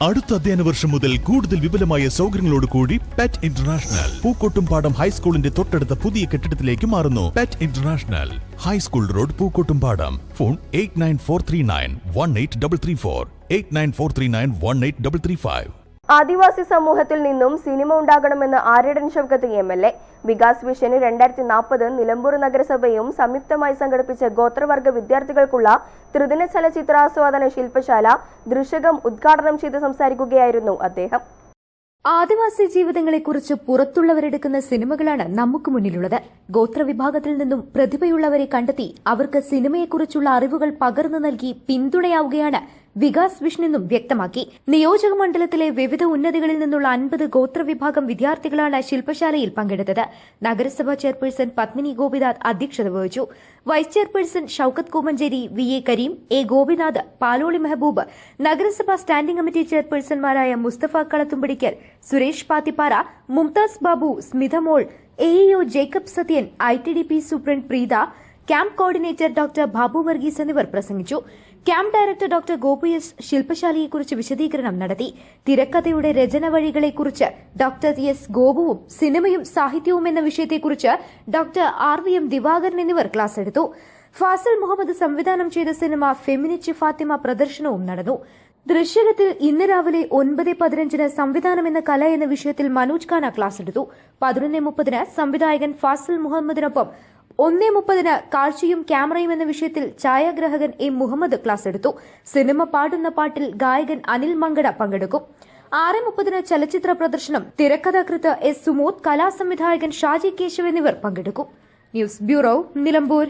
അടുത്ത അധ്യയന വർഷം മുതൽ കൂടുതൽ വിപുലമായ സൗകര്യങ്ങളോട് കൂടി പെറ്റ് ഇന്റർനാഷണൽ പൂക്കോട്ടുംപാടം ഹൈസ്കൂളിന്റെ തൊട്ടടുത്ത പുതിയ കെട്ടിടത്തിലേക്ക് മാറുന്നു. Pet international high school road Pookkottumpadam. Phone 8943918334 8943918335. ആദിവാസി സമൂഹത്തിൽ നിന്നും സിനിമ ഉണ്ടാകണമെന്ന് ആര്യടൻ ഷൗക്കത്ത് MLA. വികാസ് വിഷന് 2040 നിലമ്പൂർ നഗരസഭയും സംയുക്തമായി സംഘടിപ്പിച്ച ഗോത്രവർഗ വിദ്യാർത്ഥികൾക്കുള്ള ത്രിദിന ചലച്ചിത്രാസ്വാദന ശില്പശാല ദൃശ്യകം ഉദ്ഘാടനം ചെയ്ത് സംസാരിക്കുകയായിരുന്നു അദ്ദേഹം. ആദിവാസി ജീവിതങ്ങളെക്കുറിച്ച് പുറത്തുള്ളവരെടുക്കുന്ന സിനിമകളാണ് നമുക്ക് മുന്നിലുള്ളത്. ഗോത്രവിഭാഗത്തിൽ നിന്നും പ്രതിഭയുള്ളവരെ കണ്ടെത്തി അവർക്ക് സിനിമയെക്കുറിച്ചുള്ള അറിവുകൾ പകർന്നു നൽകി പിന്തുണയാവുകയാണ് വികാസ് വിഷൻ എന്നും വ്യക്തമാക്കി. നിയോജക മണ്ഡലത്തിലെ വിവിധ ഉന്നതികളിൽ നിന്നുള്ള 50 ഗോത്രവിഭാഗം വിദ്യാർത്ഥികളാണ് ശില്പശാലയിൽ പങ്കെടുത്തത്. നഗരസഭാ ചെയർപേഴ്സൺ പത്മിനി ഗോപിനാഥ് അധ്യക്ഷത വഹിച്ചു. Vice chairperson Shoukath Koomancheri, VA Kareem, A Gopinath, Paloli Mehaboob, നഗരസഭാ സ്റ്റാൻഡിംഗ് കമ്മിറ്റി ചെയർപേഴ്സൺമാരായ Mustafa Kalathumpadikkal, Suresh Pathippara, Mumtaz Babu, Smithamol, AEO Jacob Sathyan, ITDP superintendent Preetha, camp coordinator doctor Babu Varghese എന്നിവർ പ്രസംഗിച്ചു. Camp director doctor Gopi S ശില്പശാലയെക്കുറിച്ച് വിശദീകരണം നടത്തി. തിരക്കഥയുടെ രചന വഴികളെക്കുറിച്ച് ഡോക്ടർ S ഗോപുവും സിനിമയും സാഹിത്യവും എന്ന വിഷയത്തെക്കുറിച്ച് ഡോക്ടർ RVM ദിവാകരൻ എന്നിവർ ക്ലാസ് എടുത്തു. ഫാസിൽ മുഹമ്മദ് സംവിധാനം ചെയ്ത സിനിമ ഫെമിനിസ്റ്റ് ഫാത്തിമ പ്രദർശനവും നടന്നു. ദൃശ്യത്തിൽ ഇന്ന് രാവിലെ 9:15 സംവിധാനം എന്ന കല എന്ന വിഷയത്തിൽ മനോജ് ഖാന ക്ലാസ് എടുത്തു. 11:30 സംവിധായകൻ ഫാസിൽ മുഹമ്മദിനൊപ്പം 1:30 കാഴ്ചയും ക്യാമറയും എന്ന വിഷയത്തിൽ ഛായാഗ്രാഹകൻ A മുഹമ്മദ് ക്ലാസ് എടുത്തു. സിനിമ പാടുന്ന പാട്ടിൽ ഗായകൻ അനിൽ മങ്കട പങ്കെടുക്കും. 6:30 ചലച്ചിത്ര പ്രദർശനം. തിരക്കഥാകൃത്ത് S സുമോദ്, കലാസംവിധായകൻ ഷാജി കേശവ് എന്നിവർ പങ്കെടുക്കും. News bureau, Nilambur.